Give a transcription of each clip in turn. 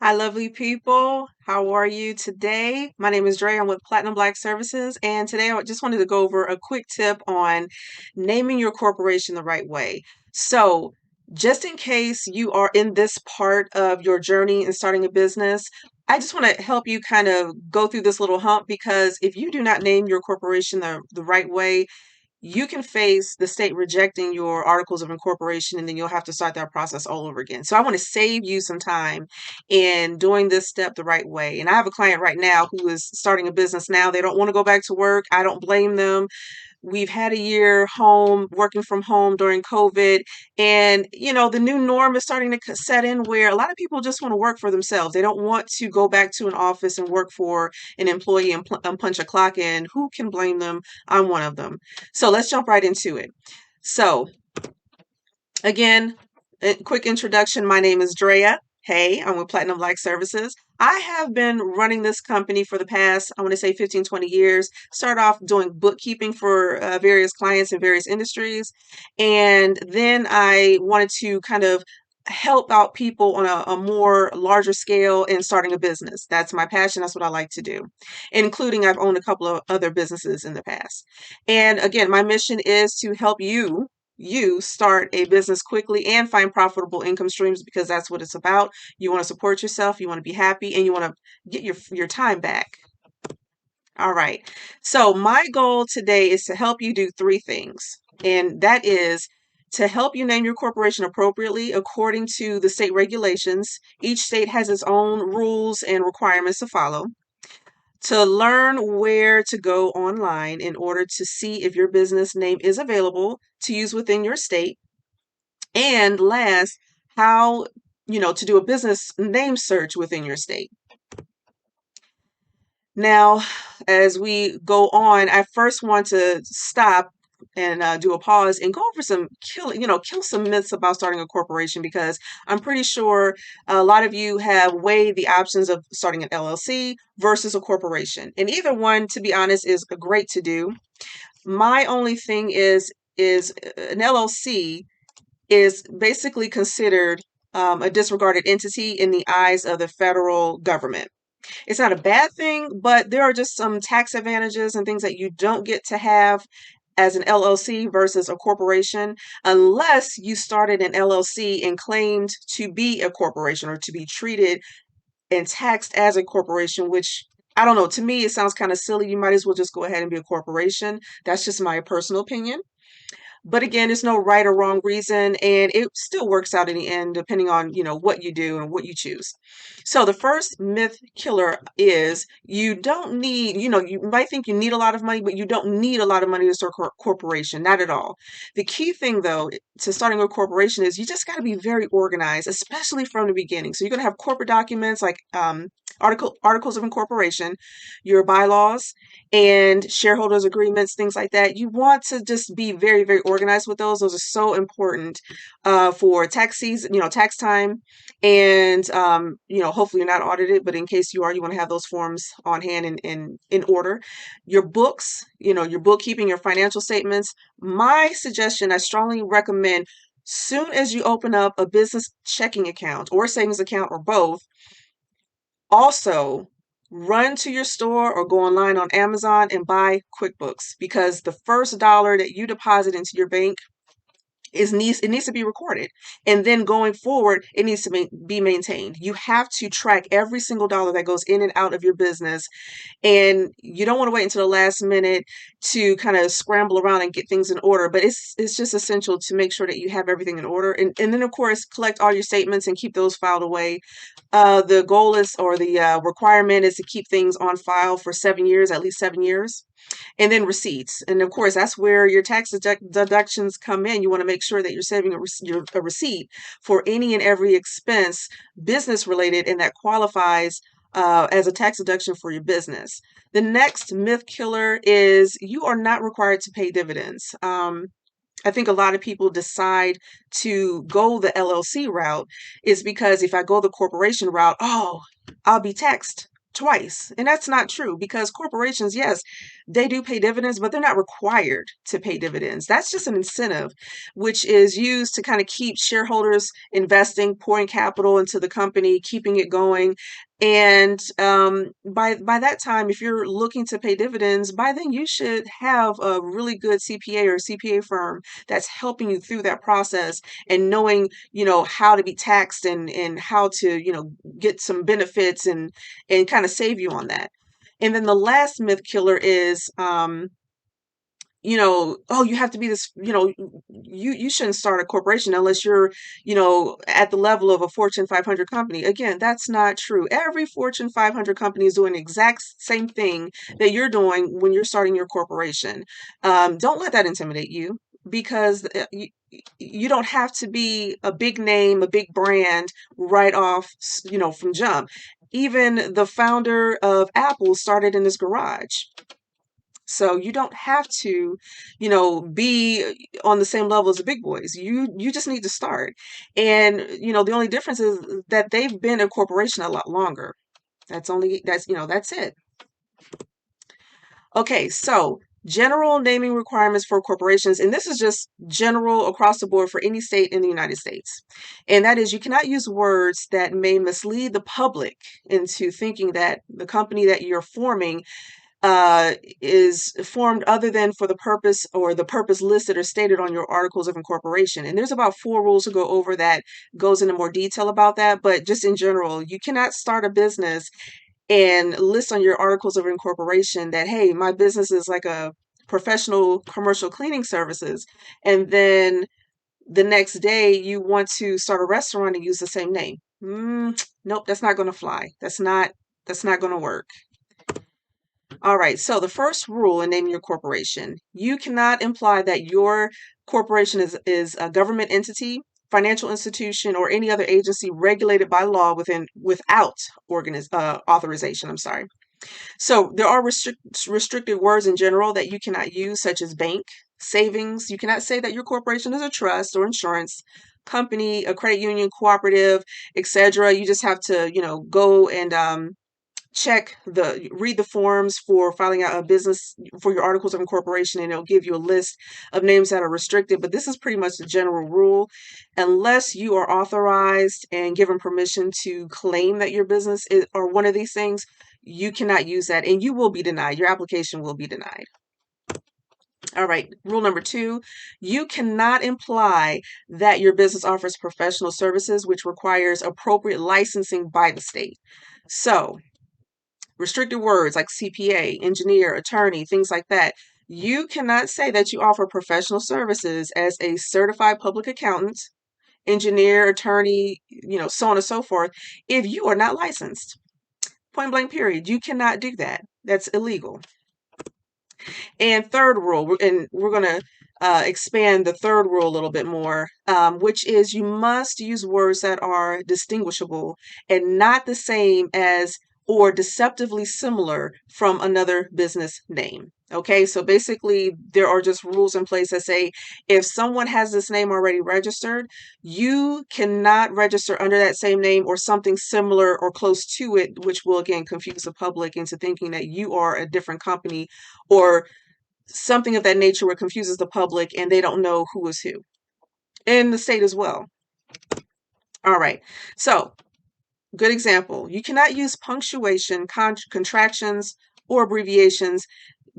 Hi, lovely people. How are you today? My name is Dreya. I'm with Platinum Black Services, and today I just wanted to go over a quick tip on naming your corporation the right way. So, just in case you are in this part of your journey in starting a business, I just want to help you kind of go through this little hump because if you do not name your corporation the right way, you can face the state rejecting your articles of incorporation and then you'll have to start that process all over again. So I want to save you some time in doing this step the right way. And I have a client right now who is starting a business now. They don't want to go back to work. I don't blame them. We've had a year home, working from home during COVID. And, the new norm is starting to set in where a lot of people just want to work for themselves. They don't want to go back to an office and work for an employee and punch a clock in. Who can blame them? I'm one of them. So let's jump right into it. So, again, a quick introduction. My name is Dreya. Hey, I'm with Platinum Black Services. I have been running this company for the past, I want to say 15, 20 years. Started off doing bookkeeping for various clients in various industries. And then I wanted to kind of help out people on a more larger scale in starting a business. That's my passion. That's what I like to do, including I've owned a couple of other businesses in the past. And again, my mission is to help you start a business quickly and find profitable income streams because that's what it's about. You want to support yourself, you want to be happy, and you want to get your time back. All right. So my goal today is to help you do three things. And that is to help you name your corporation appropriately according to the state regulations. Each state has its own rules and requirements to follow. To learn where to go online in order to see if your business name is available to use within your state. And last, how, to do a business name search within your state. Now, as we go on, I first want to stop and do a pause and go over kill some myths about starting a corporation because I'm pretty sure a lot of you have weighed the options of starting an LLC versus a corporation. And either one, to be honest, is great to do. My only thing is an LLC is basically considered a disregarded entity in the eyes of the federal government. It's not a bad thing, but there are just some tax advantages and things that you don't get to have as an LLC versus a corporation unless you started an LLC and claimed to be a corporation or to be treated and taxed as a corporation, which I don't know. To me, it sounds kind of silly. You might as well just go ahead and be a corporation. That's just my personal opinion. But again, there's no right or wrong reason, and it still works out in the end, depending on, what you do and what you choose. So the first myth killer is you don't need, you might think you need a lot of money, but you don't need a lot of money to start a corporation. Not at all. The key thing, though, to starting a corporation is you just got to be very organized, especially from the beginning. So you're going to have corporate documents like articles of incorporation, your bylaws, and shareholders agreements, things like that. You want to just be very, very organized with those. Those are so important for tax season, tax time. And, hopefully you're not audited, but in case you are, you want to have those forms on hand and in order. Your books, your bookkeeping, your financial statements. My suggestion, I strongly recommend soon as you open up a business checking account or savings account or both, also run to your store or go online on Amazon and buy QuickBooks because the first dollar that you deposit into your bank it needs to be recorded, and then going forward it needs to be maintained. You have to track every single dollar that goes in and out of your business, and you don't want to wait until the last minute to kind of scramble around and get things in order, but it's just essential to make sure that you have everything in order, and then of course collect all your statements and keep those filed away. The goal is, or the requirement is to keep things on file for 7 years, at least 7 years. And then receipts. And of course, that's where your tax deductions come in. You want to make sure that you're saving a receipt for any and every expense business related and that qualifies as a tax deduction for your business. The next myth killer is you are not required to pay dividends. I think a lot of people decide to go the LLC route is because if I go the corporation route, oh, I'll be taxed twice. And that's not true because corporations, yes, they do pay dividends, but they're not required to pay dividends. That's just an incentive, which is used to kind of keep shareholders investing, pouring capital into the company, keeping it going. And by that time, if you're looking to pay dividends, by then you should have a really good CPA or CPA firm that's helping you through that process and knowing, how to be taxed and how to, get some benefits and kind of save you on that. And then the last myth killer is, oh, you have to be this, you shouldn't start a corporation unless you're, at the level of a Fortune 500 company. Again, that's not true. Every Fortune 500 company is doing the exact same thing that you're doing when you're starting your corporation. Don't let that intimidate you because you don't have to be a big name, a big brand right off, from jump. Even the founder of Apple started in his garage. So you don't have to, be on the same level as the big boys. You just need to start. And, the only difference is that they've been a corporation a lot longer. That's it. Okay, so general naming requirements for corporations, and this is just general across the board for any state in the United States. And that is you cannot use words that may mislead the public into thinking that the company that you're forming is formed other than for the purpose or the purpose listed or stated on your articles of incorporation. And there's about 4 rules to go over that goes into more detail about that. But just in general, you cannot start a business and list on your articles of incorporation that, hey, my business is like a professional commercial cleaning services. And then the next day you want to start a restaurant and use the same name. Nope, that's not going to fly. That's not going to work. All right, so the first rule in naming your corporation, you cannot imply that your corporation is a government entity, financial institution, or any other agency regulated by law without authorization. I'm sorry. So there are restricted words in general that you cannot use, such as bank, savings. You cannot say that your corporation is a trust or insurance company, a credit union, cooperative, etc. You just have to, go and read the forms for filing out a business for your articles of incorporation, and it'll give you a list of names that are restricted. But this is pretty much the general rule. Unless you are authorized and given permission to claim that your business is or one of these things, you cannot use that and you will be denied. Your application will be denied. All right, rule number 2, you cannot imply that your business offers professional services, which requires appropriate licensing by the state. So restricted words like CPA, engineer, attorney, things like that. You cannot say that you offer professional services as a certified public accountant, engineer, attorney, so on and so forth, if you are not licensed. Point blank, period. You cannot do that. That's illegal. And third rule, and we're going to expand the third rule a little bit more, which is you must use words that are distinguishable and not the same as or deceptively similar from another business name. Okay, so basically there are just rules in place that say if someone has this name already registered, you cannot register under that same name or something similar or close to it, which will again confuse the public into thinking that you are a different company or something of that nature where it confuses the public and they don't know who is who. In the state as well. All right, so good example. You cannot use punctuation, contractions, or abbreviations.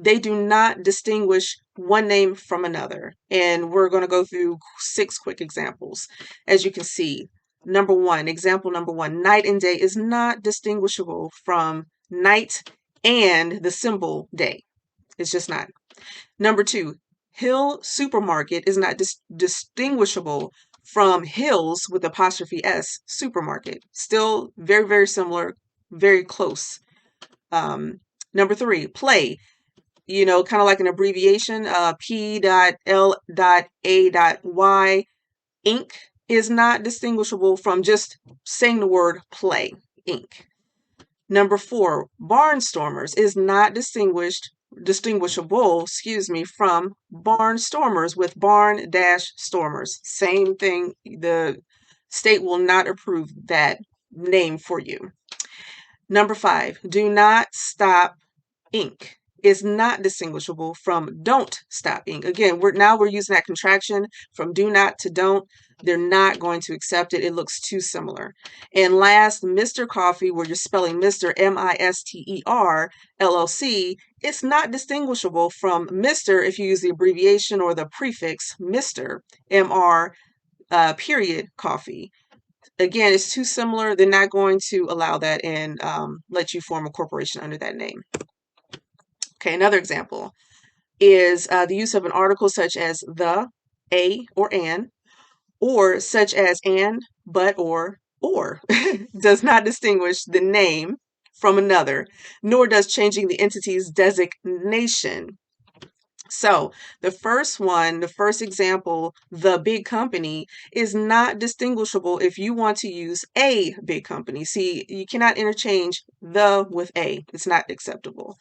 They do not distinguish one name from another. And we're going to go through 6 quick examples. As you can see, example number 1, night and day is not distinguishable from night and the symbol day. It's just not. Number 2, Hill Supermarket is not distinguishable from Hills with apostrophe S supermarket. Still very, very similar, very close. Number 3, play, kind of like an abbreviation, P.L.A.Y. Inc. is not distinguishable from just saying the word play, Inc. Number 4, barnstormers is not distinguishable, from barnstormers with barn-stormers. Same thing. The state will not approve that name for you. Number 5, do not stop ink is not distinguishable from don't stop ink. Again, we're using that contraction from do not to don't. They're not going to accept it. It looks too similar. And last, Mr. Coffee, where you're spelling Mr. Mister LLC, it's not distinguishable from Mr. if you use the abbreviation or the prefix Mr. Mr. Period coffee. Again, it's too similar. They're not going to allow that and let you form a corporation under that name. Okay, another example is the use of an article such as the, a, or an, or such as and, but, or does not distinguish the name from another, nor does changing the entity's designation. So the first one, the first example, the big company, is not distinguishable if you want to use a big company. See, you cannot interchange the with a. It's not acceptable.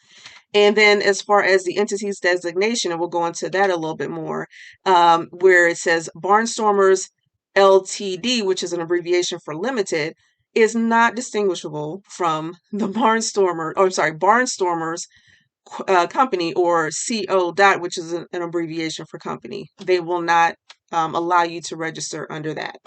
And then as far as the entity's designation, and we'll go into that a little bit more, where it says Barnstormers LTD, which is an abbreviation for limited, is not distinguishable from the Barnstormers company, or CO dot, which is an abbreviation for company. They will not allow you to register under that.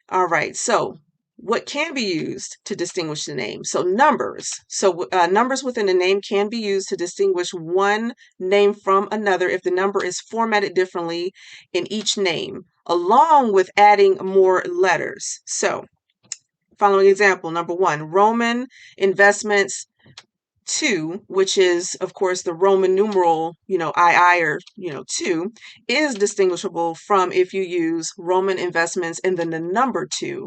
All right, so what can be used to distinguish the name? So numbers. So numbers within a name can be used to distinguish one name from another if the number is formatted differently in each name, along with adding more letters. So following example, number 1, Roman Investments 2, which is of course the Roman numeral, II, or 2, is distinguishable from if you use Roman investments and then the number 2,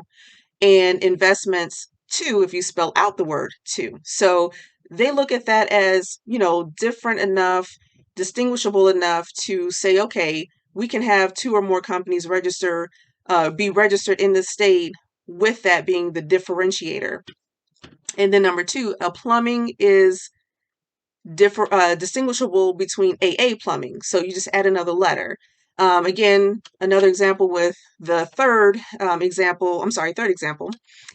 and investments 2 if you spell out the word 2. So they look at that as, different enough, distinguishable enough to say, okay, we can have 2 or more companies be registered in the state, with that being the differentiator. And then number 2, a plumbing is distinguishable between AA plumbing. So you just add another letter. Again, another example with the third example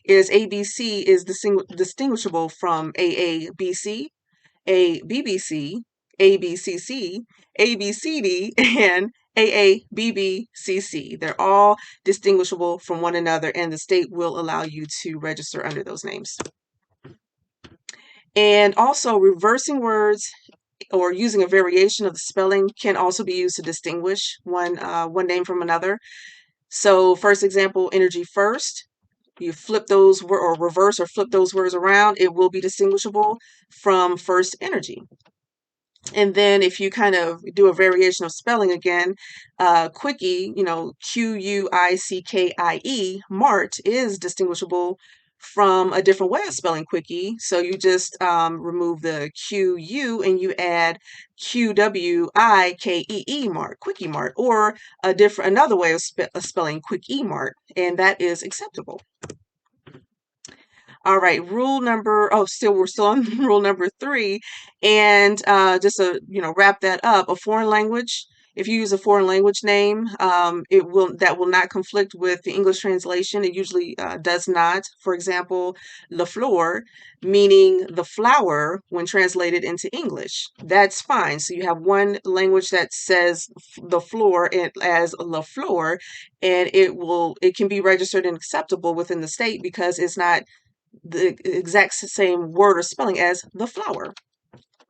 is ABC is distinguishable from AABC, ABBC, ABCC, ABCD, and AABBCC. They're all distinguishable from one another, and the state will allow you to register under those names. And also, reversing words or using a variation of the spelling can also be used to distinguish one name from another. So first example, energy first. You flip those or reverse or flip those words around, it will be distinguishable from first energy. And then if you kind of do a variation of spelling again, quickie, Quickie, Mart, is distinguishable from a different way of spelling quickie. So you just remove the QU and you add QWIKEE Mart, Quickie Mart, or another way of spelling Quickie Mart, and that is acceptable. All right, we're still on rule number 3, and just to wrap that up, a foreign language. If you use a foreign language name, that will not conflict with the English translation. It usually does not. For example, la flor, meaning the flower, when translated into English, that's fine. So you have one language that says the floor as la flor, and it can be registered and acceptable within the state because it's not the exact same word or spelling as the flower.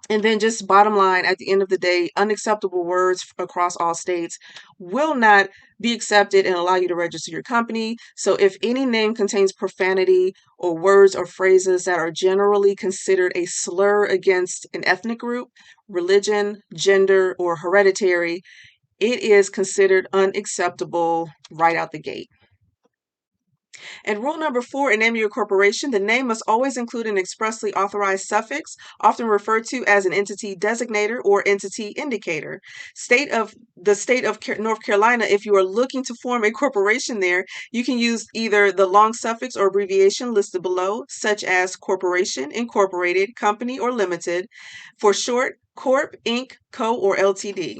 And then just bottom line, at the end of the day, unacceptable words across all states will not be accepted and allow you to register your company. So if any name contains profanity or words or phrases that are generally considered a slur against an ethnic group, religion, gender, or hereditary, it is considered unacceptable right out the gate. And rule number 4, in naming your corporation, the name must always include an expressly authorized suffix, often referred to as an entity designator or entity indicator. The state of North Carolina, if you are looking to form a corporation there, you can use either the long suffix or abbreviation listed below, such as corporation, incorporated, company, or limited. For short, Corp, Inc., Co., or Ltd.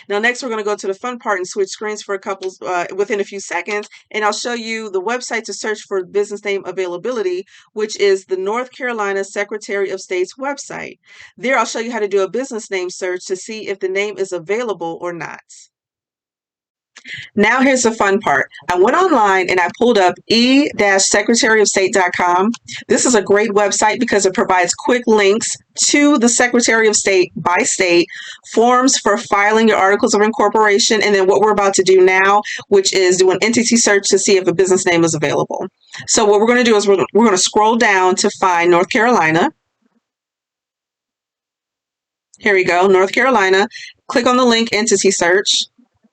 Now, next, we're going to go to the fun part and switch screens for a couple within a few seconds, and I'll show you the website to search for business name availability, which is the North Carolina Secretary of State's website. There, I'll show you how to do a business name search to see if the name is available or not. Now here's the fun part. I went online and I pulled up e-secretaryofstate.com. This is a great website because it provides quick links to the Secretary of State by state, forms for filing your articles of incorporation, and then what we're about to do now, which is do an entity search to see if a business name is available. So what we're going to do is we're going to scroll down to find North Carolina. Here we go, North Carolina. Click on the link entity search.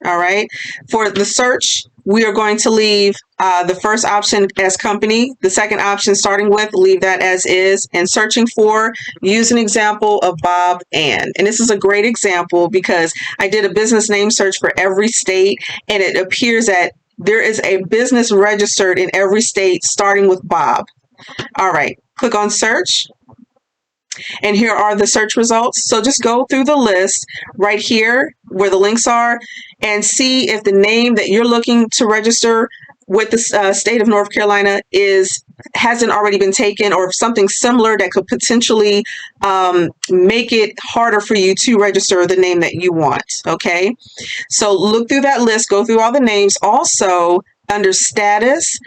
All right. For the search, we are going to leave the first option as company, the second option starting with, leave that as is, and searching for, use an example of Bob and. And this is a great example because I did a business name search for every state, and it appears that there is a business registered in every state starting with Bob. All right. Click on search. And here are the search results. So just go through the list right here where the links are and see if the name that you're looking to register with the state of North Carolina hasn't already been taken, or if something similar that could potentially make it harder for you to register the name that you want. Okay, so look through that list, go through all the names. Also, under status,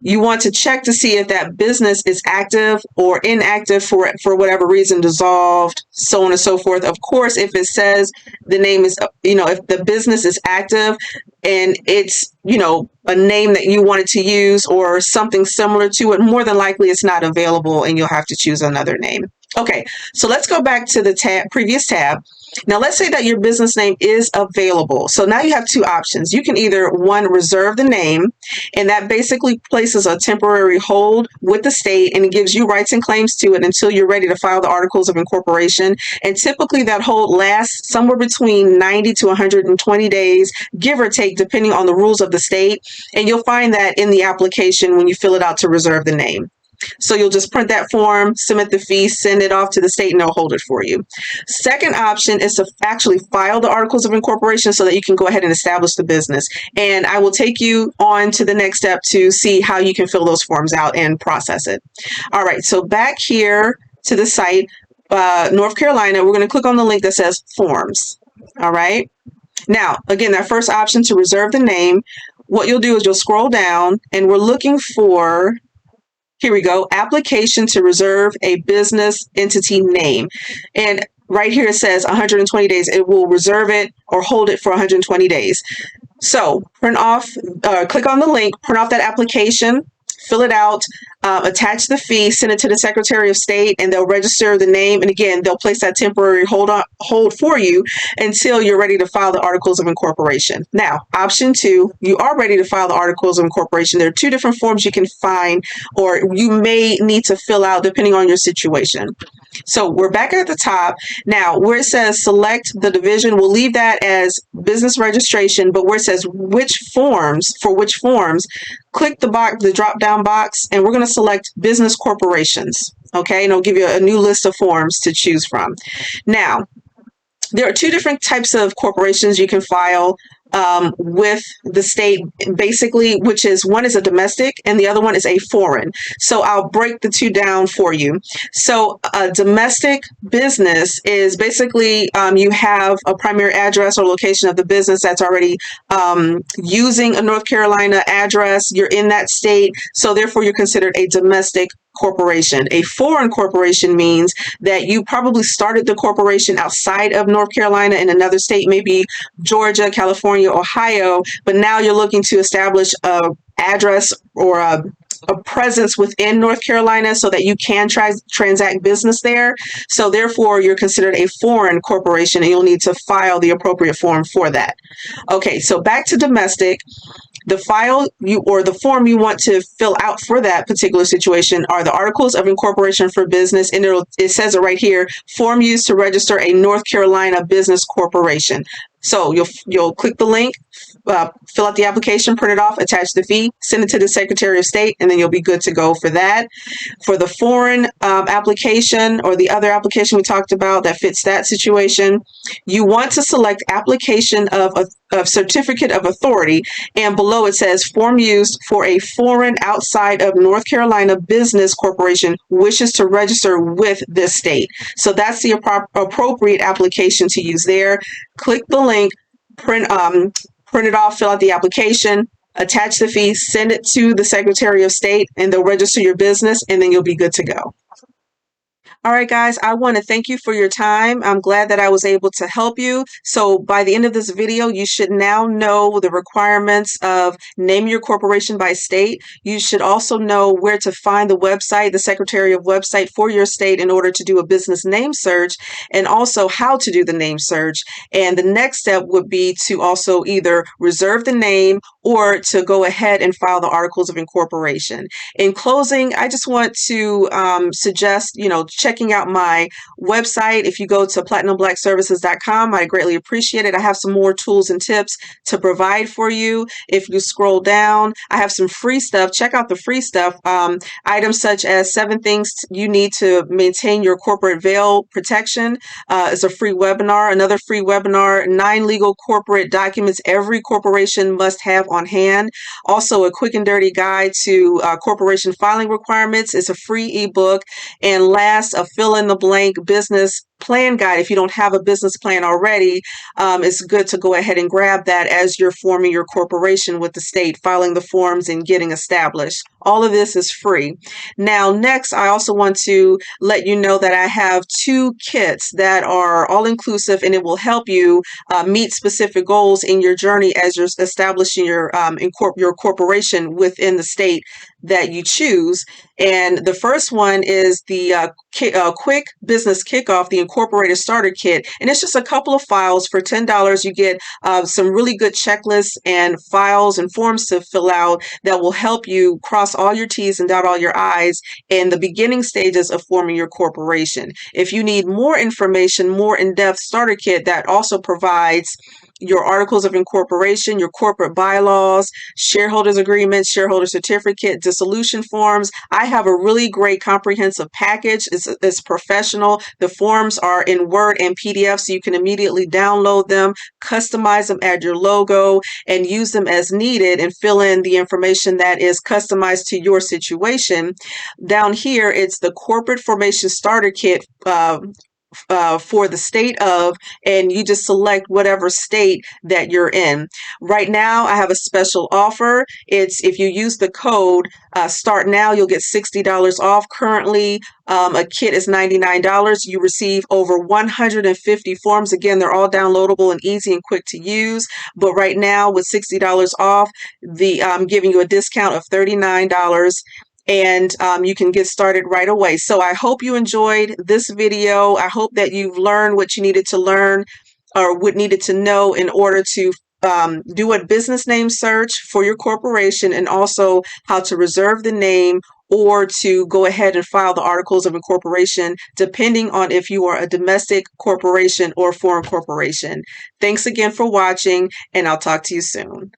you want to check to see if that business is active or inactive for whatever reason, dissolved, so on and so forth. Of course, if it says the name is, if the business is active and it's, a name that you wanted to use or something similar to it, more than likely it's not available and you'll have to choose another name. Okay, so let's go back to the previous tab. Now, let's say that your business name is available. So now you have two options. You can either, one, reserve the name, and that basically places a temporary hold with the state, and it gives you rights and claims to it until you're ready to file the articles of incorporation. And typically that hold lasts somewhere between 90 to 120 days, give or take, depending on the rules of the state. And you'll find that in the application when you fill it out to reserve the name. So you'll just print that form, submit the fee, send it off to the state, and they'll hold it for you. Second option is to actually file the articles of incorporation so that you can go ahead and establish the business. And I will take you on to the next step to see how you can fill those forms out and process it. All right, so back here to the site, North Carolina, we're going to click on the link that says forms. All right. Now, again, that first option to reserve the name, what you'll do is you'll scroll down, and we're looking for, here we go, application to reserve a business entity name. And right here it says 120 days. It will reserve it or hold it for 120 days. So click on the link, print off that application, fill it out, attach the fee, send it to the Secretary of State, and they'll register the name. And again, they'll place that temporary hold for you until you're ready to file the articles of incorporation. Now, option two, you are ready to file the articles of incorporation. There are two different forms you can find, or you may need to fill out depending on your situation. So we're back at the top. Now, where it says select the division, we'll leave that as business registration, but where it says which forms, click the drop down box, and we're going to select business corporations. Okay, and it'll give you a new list of forms to choose from. Now, there are two different types of corporations you can file with the state, basically, which is, one is a domestic and the other one is a foreign. So I'll break the two down for you. So a domestic business is basically you have a primary address or location of the business that's already using a North Carolina address. You're in that state, so therefore you're considered a domestic corporation. A foreign corporation means that you probably started the corporation outside of North Carolina in another state, maybe Georgia, California, Ohio, but now you're looking to establish a address or a presence within North Carolina so that you can transact business there. So therefore, you're considered a foreign corporation, and you'll need to file the appropriate form for that. Okay, so back to domestic. The form you want to fill out for that particular situation are the articles of incorporation for business, and it says it right here, form used to register a North Carolina business corporation. So you'll click the link, fill out the application, print it off, attach the fee, send it to the Secretary of State, and then you'll be good to go for that. For the foreign application or the other application we talked about that fits that situation, you want to select application of certificate of authority, and below it says form used for a foreign outside of North Carolina business corporation wishes to register with this state. So that's the appropriate application to use there. Click the link, print print it off, fill out the application, attach the fee, send it to the Secretary of State, and they'll register your business, and then you'll be good to go. All right, guys, I want to thank you for your time. I'm glad that I was able to help you. So by the end of this video, you should now know the requirements of naming your corporation by state. You should also know where to find the website, the Secretary of website for your state in order to do a business name search, and also how to do the name search. And the next step would be to also either reserve the name or to go ahead and file the articles of incorporation. In closing, I just want to suggest, checking out my website. If you go to platinumblackservices.com, I greatly appreciate it. I have some more tools and tips to provide for you. If you scroll down, I have some free stuff. Check out the free stuff. Items such as 7 things you need to maintain your corporate veil protection is a free webinar. Another free webinar, 9 legal corporate documents every corporation must have on hand. Also, a quick and dirty guide to corporation filing requirements is a free ebook. And last, a fill in the blank business plan guide. If you don't have a business plan already, it's good to go ahead and grab that as you're forming your corporation with the state, filing the forms and getting established. All of this is free. Now, next, I also want to let you know that I have 2 kits that are all inclusive, and it will help you meet specific goals in your journey as you're establishing your corporation within the state that you choose. And the first one is the quick business kickoff, the Incorporator starter kit. And it's just a couple of files for $10. You get some really good checklists and files and forms to fill out that will help you cross all your T's and dot all your I's in the beginning stages of forming your corporation. If you need more information, more in-depth starter kit that also provides your articles of incorporation, your corporate bylaws, shareholders agreements, shareholder certificate, dissolution forms. I have a really great comprehensive package. It's professional. The forms are in Word and PDF, so you can immediately download them, customize them, add your logo, and use them as needed and fill in the information that is customized to your situation. Down here, it's the corporate formation starter kit for the state of, and you just select whatever state that you're in. Right now, I have a special offer. It's if you use the code START NOW, you'll get $60 off. Currently, a kit is $99. You receive over 150 forms. Again, they're all downloadable and easy and quick to use. But right now, with $60 off, I'm giving you a discount of $39. And you can get started right away. So I hope you enjoyed this video. I hope that you've learned what you needed to learn or what needed to know in order to do a business name search for your corporation, and also how to reserve the name or to go ahead and file the articles of incorporation, depending on if you are a domestic corporation or foreign corporation. Thanks again for watching, and I'll talk to you soon.